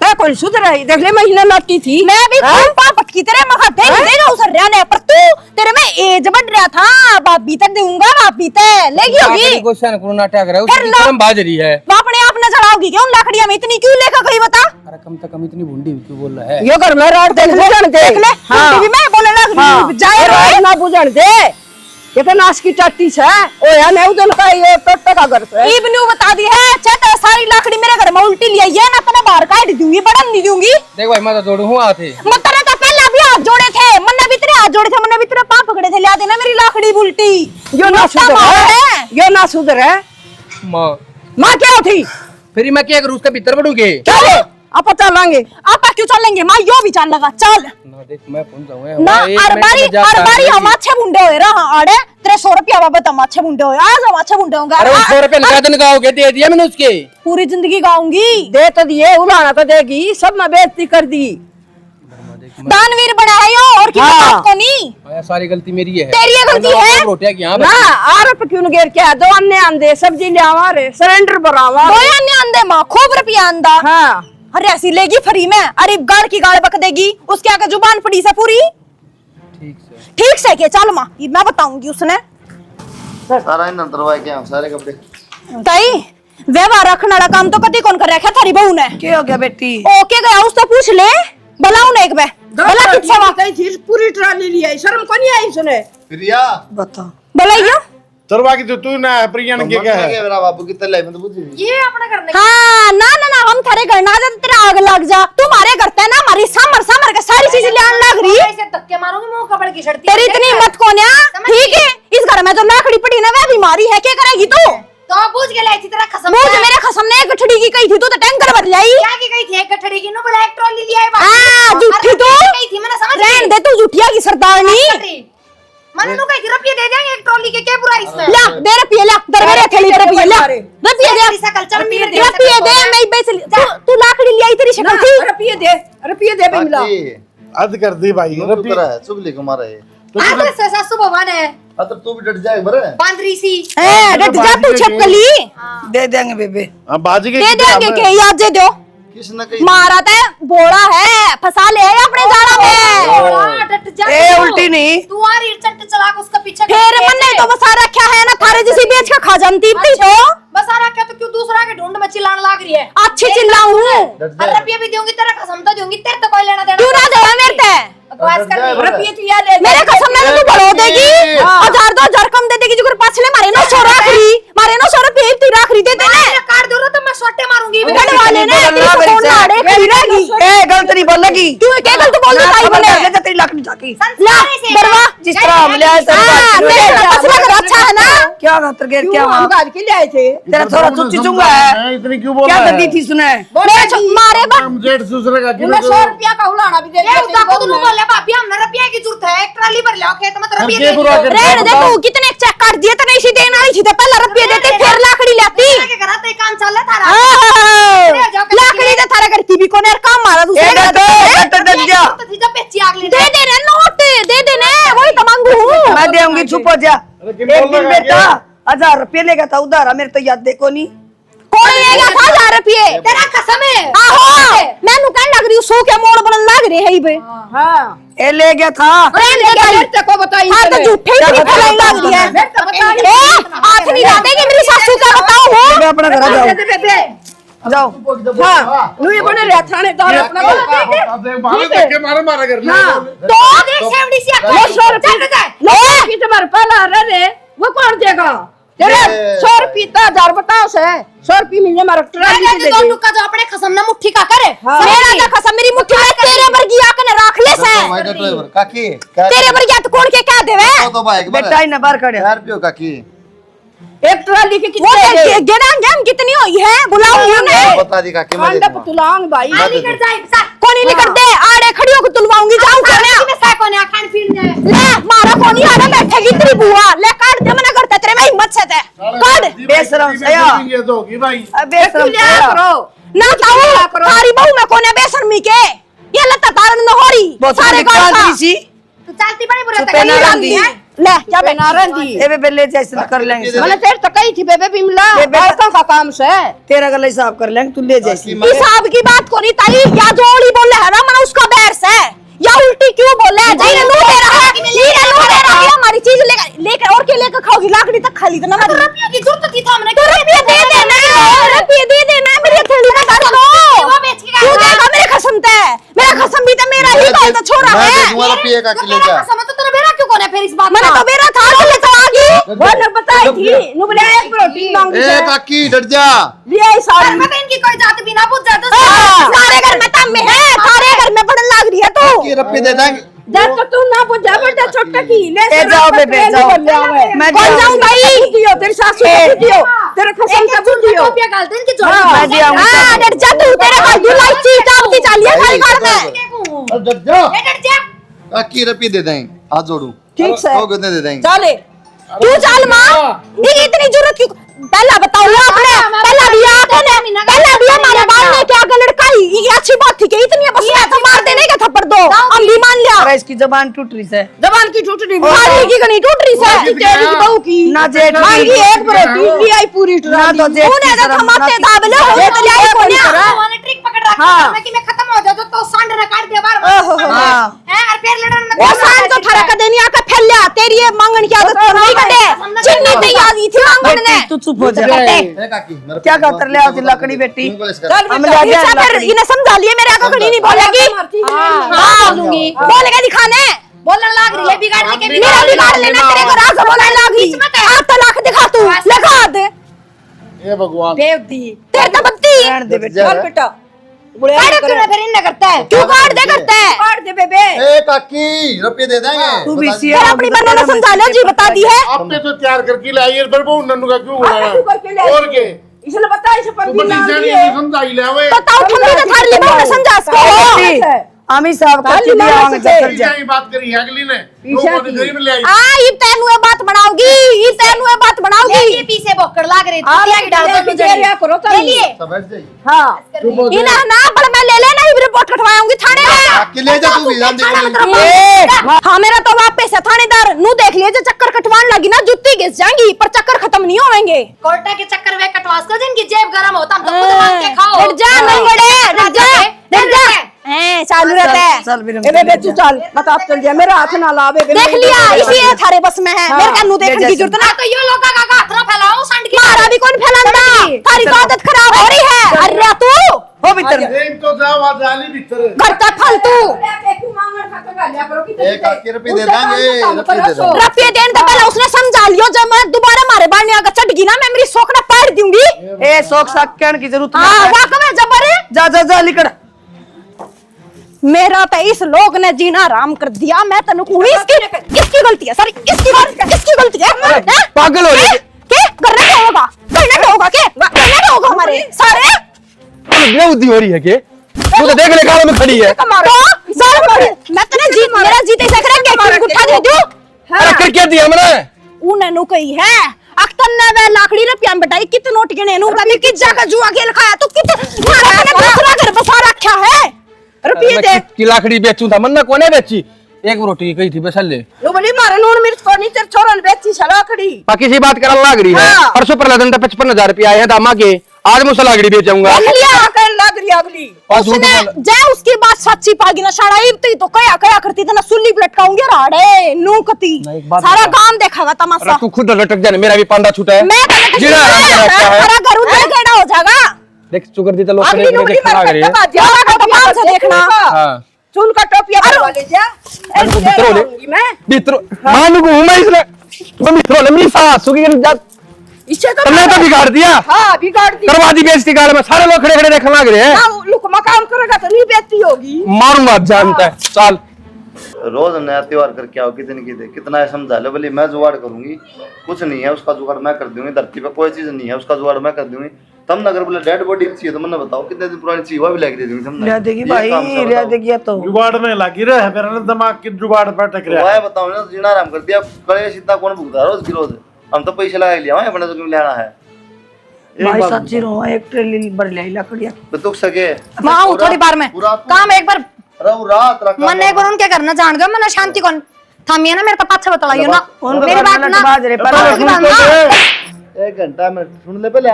क्या कौन सुधर है देख ले महीना लाती थी मैं भी खूब पापट की तरह मखा दे देगा उस रहने पर तू तेरे में एज बढ़ रहा था भाभी तक दूंगा भाभी तक लेगी होगी लाकड़ी को सन को नाटक रहा है उसकी शर्म बाज रही है वो अपने आप न चढ़ाओगी क्यों लाकड़ियां में इतनी क्यों लेकर गई बता। अरे कम से कम इतनी भुंडी क्यों बोल रहा है यो घर में रात देख बुझण दे देख ले भी मैं बोले लग रही जाए रात ना बुझण दे ये तो नाश की टट्टी से ओ या ने उधर का ये टट्टा का घर से इब्नू बता दी है चेता सारी लाकड़ी मेरे घर में उल्टी लिया ये ना तने बाहर काट दूंगी बड़न नहीं दूंगी। देख भाई मैं तो जोड़ू हूं आते मतरे तो पहले भी हाथ जोड़े थे मन्ने भी तेरे हाथ जोड़े थे मन्ने भी तेरे पांव पकड़े थे लिया देना मेरी लाकड़ी उल्टी यो ना सुधर है यो ना सुधर है माँ मां क्या थी फिर मैं क्या करूं उसके भीतर बढ़ूंगे चले आप चलेंगे आप क्यों चलेंगे मां यो भी चल लगा चल ना देख मैं पहुंच जाऊं ना अरबारी हम अच्छे बुंडे होए रहा आड़े तेरे 100 रुपया बाबत हम अच्छे बुंडे होए आज हम अच्छे बुंडे होंगे अरे 100 रुपए लगा दिन गाओगे दे दिया मैंने उसके पूरी जिंदगी गाऊंगी दे तो दिए उड़ाना तो देगी सब में बेइज्जती कर दी दानवीर बना है यो और की बात को नहीं आया सारी गलती मेरी है तेरी ये गलती है रोटियां की यहां ना आरप क्यों गेर क्या दो अन्य आंदे सब्जी ले आवारे सिलेंडर भरावा बोया ने आंदे मां खूब रुपया आंदा हां अरे ऐसी लेगी फ्री में अरे गाड़ की गाड़ बक देगी उसके आगे जुबान पड़ी से पूरी ठीक से के चल मां ये मैं बताऊंगी उसने सारा इन दरवाजे के सारे कपड़े ताई व्यवहार रखने वाला काम तो कदी कौन कर रखा थारी बहू ने क्या हो गया बेटी ओके गया उस तो पूछ ले भलाऊ ने एक बे भला किच्छा वा कई चीज पूरी ट्राली ली आई शर्म को नहीं आई सुने प्रिया बता भलाइयो तरवा की तो तू ना प्रियन के क्या है मेरा बाबू की तले में तो बुझी ये अपना करने हाँ ना ना ना हम थारे घर ना जाते तेरा आग लग जा तुम्हारे घर ते ना हमारी समर के सारी चीजें ले आने लग रही ऐसे धक्के मारूंगी मुंह कपड़ की शर्ती तेरी इतनी हिम्मत कौन है ठीक है इस घर में जो लाकड़ी पड़ी ना वह बीमारी है क्या करेगी तू तो पूछ के लाई थी तेरा खसम मुझ मेरे खसम ने एक गठड़ी की कही थी तू तो टैंकर भर लाई क्या की गई थी एक गठड़ी की नो बोला एक ट्रॉली लिया है हां झूठी तू गई थी मैंने समझ रहन दे तू सरदारनी मैंने नु कही रुपये दे देंगे एक ट्रॉली के क्या बुरा इसमें ला दे रुपये ला दरबार थैली रुपये ला रुपये दे रुपये दे मैं बेच तू लाकड़ी ले आई तेरी शक्ल थी रुपये दे बिमला काकी, हद कर दी भाई यूं क्यों करा है? चुगली को मारा है। आदर से सासू भगवान है हाँ, तो तू भी डट जाए बरे। बांदरी सी ए डट जा तू छपकली दे देंगे बेबे। अब बाजी के दे देंगे के याद दे दो किसने कही? मारा था बोड़ा है फंसा ले अपने जाड़ा में डट जा ए उल्टी नहीं तू आ रही चट चला के उसका पीछे फिर मैंने तो बसा रखा है ना थारे जैसी बेच के खा जानती थी तो बस आ रखा तो क्यों दूसरा के ढूंढ में चिल्लाने लाग रही है अच्छी चिल्लाऊं डट और जाए। रुपये भी दूंगी तेरा कसम तो दूंगी तेरे तो कोई लेना देना क्यों ना देवा मेरे ते बकवास कर रही है रुपये तू या ले मेरे कसम में तू बढ़ो देगी 1000-2000 कम दे देगी जो पाछले मारे 900 रुपये तू राख रही दे देने काट दो तो मैं सोटे मारूंगी गड़ वाले ने तेरी फोन लाड़े खड़ी रहेगी ए गलत नहीं बोलेगी तू क्या गलत बोल रही ताई बने ले तेरी लकड़ी जाकी ला बरवा जिस तरह हम ले आए मेरा कसम का अच्छा है ना क्या खातर गेर क्या हम गाल के ले आए थे तेरा थोड़ा चुच्ची चुंगा है मैं इतनी क्यों बोल क्या रहा गंदी है? थी सुने मारे बा हम जेठ दूसरे का क्यों? 100 रुपया का उलाना भी दे ये उसका खुद नु बोले भाभी हमने रुपये की जरूरत है एक ट्रॉली भर ले खेत में तो रुपये खर्चे बुरा कर रेड दे तू कितने चेक काट दिए तो नहीं सी देना नहीं थी तो पहले रुपये देते फिर लाकड़ी लेती के घर ते काम चल रहा थारा लाकड़ी दे थारा करती भी कोने काम मारा ए दूसरे डट दे दिया तो थी जब बेची आग ले दे दे रे नोट दे दे ने वही तो मांगू मैं देऊंगी चुप हो जा अरे एक किन बोल दिन रहा है बेटा 1000 रुपये लेगा था उधार मेरे तो याद देखो नहीं कौन लेगा 1000 रुपये तेरा कसम है आहो मैनू कहने लग रही हूं सो के मोड़ बनन लग रही है बे हां ए ले गया था मेरे को बताई हां तो झूठे ही फैलाई लग रही है ए हाथ नहीं लातेगी मेरी सासू का बताओ हो मैं अपना घर जाओ बेबे जाओ हां नु ये बने रे थानेदार अपना मारा कर तो देख सेवड़ी सी आग 100 रुपया लो की तुम्हारे पाला रे वो कौन देगा तेरे 100 रुपये तो 1000 बताओ से 100 रुपये मिलने मारा ट्राली मैं दे तो दे टुक्का जो अपने कसम ना मुट्ठी का करे मेरा तो कसम मेरी मुट्ठी में तेरे वर्गी आके न रख ले से तो भाई का ड्राइवर काकी क्या तेरे वर्गी तो कौन के कह देवे तो बाइक बेटा ही ना बाहर खड़े यार पियो काकी एक ट्राली के वो कितने गेड़ांगे हम कितनी हुई है बुलाऊंगी उन्हें बता दी काकी मैं मंडप देखूंगा। तुलांग भाई आली कर जाए सा कोनी निकल दे आड़े खड़ियों को तुलवाऊंगी जाऊं करने में सा कोने खान फिर जाए ले मारा कोनी आड़े बैठेगी तेरी बुआ ले काट दे मना करता तेरे में हिम्मत से ते काट बेशरम सया ये तो होगी भाई अबे शर्म क्या करो ना ताऊ तारी बहू में कोने बेशर्मी के ये लता तारन न होरी सारे का सी तू चलती बड़ी बुरा चुपे ना रंदी ले जा बे नारंदी ए बे बेले जैसे कर लेंगे सब। मैंने तेरे तो कही थी बेबे बिमला बालकों का काम से तेरा गला हिसाब कर लेंगे तू ले जैसी हिसाब की बात कोनी ताई या जोड़ी बोले है ना मन उसका बैर से या उल्टी क्यों बोले है जी नु दे रहा है ये नु दे रहा है हमारी चीज लेकर और के लेकर खाओगी लाकड़ी तक खा ली तो ना मैं रुपये की जरूरत थी तो हमने तो रुपये दे देना रुपये दे देना मेरी थैली में डाल दो वो बेच के तू देगा मेरे कसम ते मेरा कसम भी तो मेरा ही भाई तो छोरा मैं है देखूंगा पिए काकी ले जा। कसम तो तेरा बेरा क्यों कोने फिर इस बात मैंने तो मेरा था तो ले चला गई वो न बताई थी नु बोले एक प्रोटीन मांगी ए काकी डट जा। ले आई सारी मैं तो इनकी कोई जात बिना पूछ जाता सारे घर में तम है सारे घर में पड़न लग रही है तू की रप्पी दे देंगे। जब तो तू ना बुझा बड़ा छोटा की ले ए जाओ बेबे जाओ मैं कौन जाऊं भाई दियो तेरी सासू को दियो तेरे कसम का दियो रुपया गालते इनकी हाँ, जोड़ी मैं जाऊंगा हां डर जा तू तेरे हाथ धुलाई चीज चापती चालिए सारी घर में अब डट जा। ये डर जा काकी रप्पी दे देंगे हाथ जोड़ू। ठीक से। हो कितने दे देंगे? चले तू चल मां ये इतनी जरूरत क्यों पहला बताओ ना आपने पहला दिया आपने पहला दिया हमारे बाल में क्या का लड़काई ये अच्छी बात थी कि इतनी बस तो मार देने का थप्पड़ दो हम भी मान लिया अरे इसकी जबान टूट रही है जबान की टूटनी मारी की गनी टूट रही से तेरी बहू की ना जेठ मांगी एक प्रोटीन ले आई पूरी ना ट्राली तो जेठ तूने की तो शर्म थमाते ना दाबले हो तो ले आई कोने मैंने ट्रिक पकड़ रखा है कि मैं खत्म हो जाऊं तो सांड ना काट दे बार हाँ। हैं और फिर लड़न वो साल तो थारा का देनी आका फैल लिया तेरी ये मांगन की आदत तो नहीं कटे चिन्नी ते याद थी मांगन ने तू चुप हो जा ए काकी मेरे क्या कर ले आओ लकड़ी बेटी मुंह पुलिस कर। हम ले इसे जा फिर इन्हें समझा लिए मेरे आका खड़ी नहीं बोलेगी हां बोलूंगी बोलेगा दिखाने बोलने लग रही है बिगाड़ने के मेरा बिगाड़ लेना तेरे को राज बोलने लगी आप तलाक दिखा तू लगा दे ये भगवान देव दी तेरे तो बत्ती रहने दे बेटा चल बेटा बुढ़े काट क्यों ना फिर इन्हें करता है क्यों काट दे करते है काट दे बेबे ए काकी रप्पी दे देंगे। तू भी बता दी। सिया फिर अपनी बहनों ने समझा लो जी बता दी है आपने तो तैयार करके लाइए फिर वो नन्नू का क्यों बुलाना और के इसने बताया इसे तू पंदी बड़ी नाम जानी दिए समझाई ले वे बताओ ठंडी ने थार ली बहू ने समझा इसको आमी साहब का काली दिया मामा आंगे से जकर जा यही बात करी है अगली ने पीछा लोगों ने की। गरीब ले आई ये तेनु ये बात बनाओगी, ये तेनु ये बात बनाओगी। ये पीछे बोकड़ लाग रही आप थी डाल दो ले लिया करो तो ले लिए सब बैठ जाइए हाँ इना ना पर मैं ले लेना ही रिपोर्ट कटवाऊंगी थाने में। आके ले जा तू भी जान दे हाँ मेरा तो वापस है थानेदार नू देख लिए चक्कर कटवाने लगी ना जुत्ती घिस जाएंगी पर चक्कर खत्म नहीं होंगे। कोर्टा के चक्कर में कटवास कर जिनकी जेब गरम होता हम तो खुद मांग के खाओ डर जा नंगड़े, डर जा हैं चालू रहता है। चल भी ए बे तू चल मत आप चल जा मेरा हाथ ना लावे देख लिया इसी थारे बस में है मेरे कानू देखने की जरूरत ना। तो यो लोग का हाथ ना फैलाओ संड की मारा भी कौन फैलांदा थारी तो आदत खराब हो रही है। अरे तू हो भीतर एक तो जाओ आज आली भीतर घर तक फालतू एक आके रुपये दे देंगे रुपये दे देंगे रुपये देने से पहले उसने समझा लियो जब मैं दोबारा मारे बाढ़ आगे चढ़ गई ना मैं मेरी सोख ना पाड़ दूंगी। ए शौक साक कहने की जरूरत हाँ नहीं वाकई में जबर है। जा जा जा निकल मेरा तो इस लोग ने जीना आराम कर दिया। मैं तनु कुड़ी इसकी गलती है सॉरी इसकी गलती है हैं? पागल हो रही है। के करना क्या होगा करना क्या होगा हमारे सारे बेबुद्धि हो रही है के तू तो देख ले गालों में खड़ी है। तो सारे मैं तने जीत मेरा जीते से करे के गुठा दे दूं। अरे कर क्या दिया मैंने उने नु कही है अख्तर ने वे लाकड़ी रुपया में बताई कितने नोट गिने नु रवि की जगह जुआ खेल खाया तो कितने मारा ने दूसरा घर बसा रखा है। रुपये दे की लाकड़ी बेचूं था मन्ना कोने बेची एक रोटी कही थी बेसल ले लो बोली मारे लून मिर्च को नहीं तेरे छोरन बेची छलाकड़ी बाकी सी बात करने लग रही है। हाँ। परसों पर लदन 55,000 रुपया आए हैं दामा के आज मुझसे लाकड़ी बेचूंगा देख लिया कर लग रही अगली और झूठ उसने बोल जय उसकी बात सच्ची पागी ना शाड़ा तो कया कया करती थी ना सुल्ली लटकाऊंगी राड़े नू कती ना, एक बात सारा बता। काम देखागा तमाशा। अरे तू खुद लटक जाने मेरा भी पांडा छूटा है मैं तो जीना आराम कर रखा है। सारा घर उधर गेड़ा हो जाएगा। देख चुकर दी तो लोग अगली खड़े नुकड़ी खड़े खड़ा मार करे के ज्यादा का तो काम से देखना। हां चुन का टोपिया बनवा ले जा को भीतर ले ऐसे मैं भीतर मानू को मैं इसने तो भीतर ले मेरी सास सुगी जब इसे तो तुमने तो बिगाड़ दिया हाँ बिगाड़ दी करवा दी बेइज्जती गाल में सारे लोग खड़े खड़े देखने लग रहे हैं। हाँ, लुक मकान करेगा तो नहीं बेचती होगी मारूंगा अब जानता है चल रोज नया त्योहार करके आओ कितना है समझा लो बोली मैं जुगाड़ करूंगी कुछ नहीं है उसका जुगाड़ मैं कर दूंगी धरती पे कोई चीज नहीं है उसका जुगाड़ मैं कर दूंगी तम अगर बोले डेड बॉडी चाहिए तो मैंने बताओ कितने दिन पुरानी चाहिए वो भी लेके दे दूंगी तुमने ले देगी ये भाई काम से ले बताओ। देगी तो जुगाड़ में लगी रहे मेरा ना दिमाग की जुगाड़ पे टक रहा वाह है बताओ ना जीना आराम कर दिया कलेश इतना कौन भुगता है रोज की रोज हम तो पैसे लगा लिया वहाँ अपने तो क्यों लेना है भाई सच्ची रो एक ट्रेली भर ले लकड़िया तो दुख सके मां हूं थोड़ी बार में पूरा काम एक बार रात रखा मन एक बार उनके करना जान गया मन शांति कौन थामिए ना मेरे को पाछे बतलाइयो ना उनको मेरी बात करना ना तो बाजरे पर बात की बात ना एक घंटा में सुन ले पहले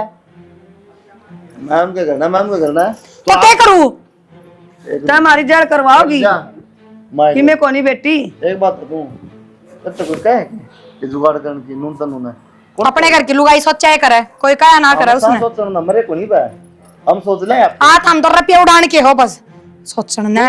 मैम क्या करना मैम क्या करना है तो क्या करूं तो हमारी जड़ करवाओगी जा, माइक कि मैं कोनी बेटी एक बात बताऊं तब तक कोई कहे कि जुगाड़ करने की नून तनून है अपने घर की लुगाई सोचा करे कोई कहा ना करे उसने सोचना ना मरे को नहीं पाए हम सोच लें आप हाथ हम तो रुपये उड़ान के हो बस सोचना ना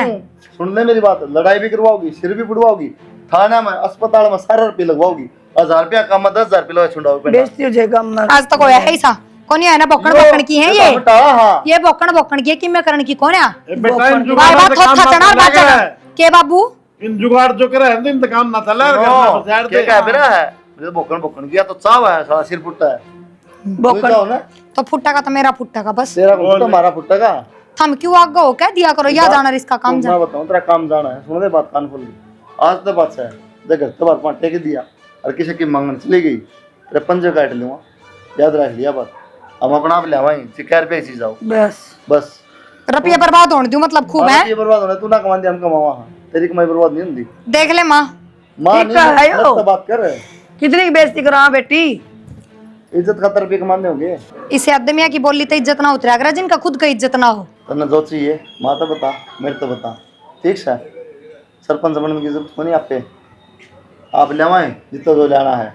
सुन ले मेरी बात लड़ाई भी करवाओगी सिर भी बुड़वाओगी थाना में अस्पताल में सारे रुपये लगवाओगी 1000 रुपया कम 10,000 रुपये लगा छुड़ाओ बेचती हो जाएगा मैं आज तक होया है ऐसा कौन है ना बोकण बोकण की है ये हाँ ये बोकण बोकण की है कि मैं करण की कौन है ए बेटा इन बार जुगाड़ बार से थोड़ा काम खचना ना बाचना चला के बाबू इन जुगाड़ जो करे हैं इन काम ना चला करना बाजार क्या दे कह बेरा है मुझे बोकन बोकन किया तो चाव है सारा सिर फुटता है बोकन ना तो फुट्टा का तो मेरा फुट्टा का बस तेरा फुटता हमारा फुटता का थम क्यों आगे हो क्या दिया करो या जाना इसका काम जा मैं बताऊं तेरा काम जाना है सुन दे बात कान खोल के आज तो बात है देख घर तो बार पाटे के दिया और किसी की मांगन चली गई तेरे पंजे काट लूंगा याद रख लिया बात हम अपना आप ले आवाई शिकार पे चीज आओ बस बस रुपया बर्बाद होने दूं मतलब खूब है ये बर्बाद होना तू ना कमाती हम कमावा हां तेरी कमाई बर्बाद नहीं होती देख ले माँ मां ठीक है, नहीं आयो। तो बात कर कितनी की बेइज्जती करा बेटी इज्जत खातर रुपये कमाने होंगे इसे आदमिया की बोली तो इज्जत ना उतरा अगर जिनका खुद का इज्जत ना हो तन्ने जो चाहिए माँ तो बता मेरे तो बता ठीक है सरपंच बनने की जरूरत को नहीं आप पे आप ले आए जितना जो लेना है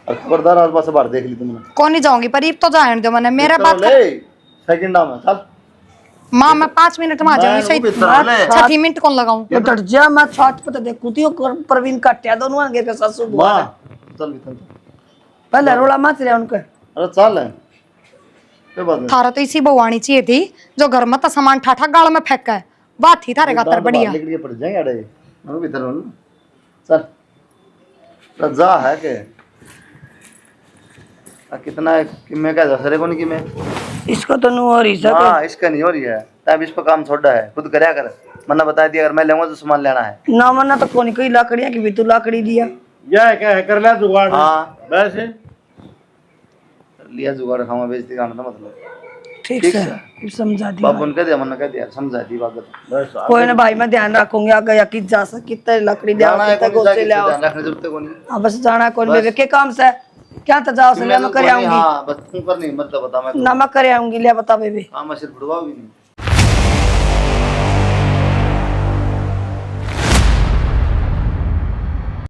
और खबरदार आज बार से बाहर देख ली तुमने कौन नहीं जाऊंगी पर तो जाए दो मैंने मेरा जितना बात ले सेकंड में चल माँ मैं 5 मिनट में आ जाऊंगी मैं भीतर ले। सही 6 मिनट कौन लगाऊं ये टट जा मैं छात पे तो देखू थी प्रवीण काट्या दोनों आगे के ससुर बुआ माँ ने। चल भीतर पहले रोला मत रहे उनके अरे चल है क्या बात है थारा तो इसी बवानी चाहिए थी जो घर में तो सामान ठाठा गाड़ में फेंका है बात थी थारे खातर बढ़िया निकल के पड़ जाएंगे अड़े हम भीतर हो ना चल तो जा है के कितना है कि मैं क्या दस रहे को नहीं कि मैं इसको तो नु और हिस्सा हाँ इसका नहीं हो रही है तब इस पर काम छोड़ा है खुद करया कर मन्ना बता दिया अगर मैं लूंगा तो सामान लेना है। ना मना तो कौन कोई लकड़ियां की भी तू लकड़ी दिया। यह क्या है, कर लिया जुगाड़? हाँ वैसे लिया जुगाड़ खाऊंगा बेइज्जती का मतलब ठीक ठीक है, है। फिर समझा दी बाबू ने कह दिया, मन्ना कह दिया, समझा दी बात। बस कोई ना भाई, मैं ध्यान रखूंगी आगे या कि जा सक कितने लकड़ी ले आओ, जाना है कितने कौन गोश्ते ले आओ। ध्यान रखने जरूरत है कोनी। हाँ बस जाना है कौन बस। बेबे के काम से क्या तो जाओ से ले मैं कर आऊंगी। हाँ बस तुम पर नहीं मतलब बता मैं ना मैं कर आऊंगी, ले बता बेबे। हाँ मैं सिर्फ फुटवाओगी नहीं।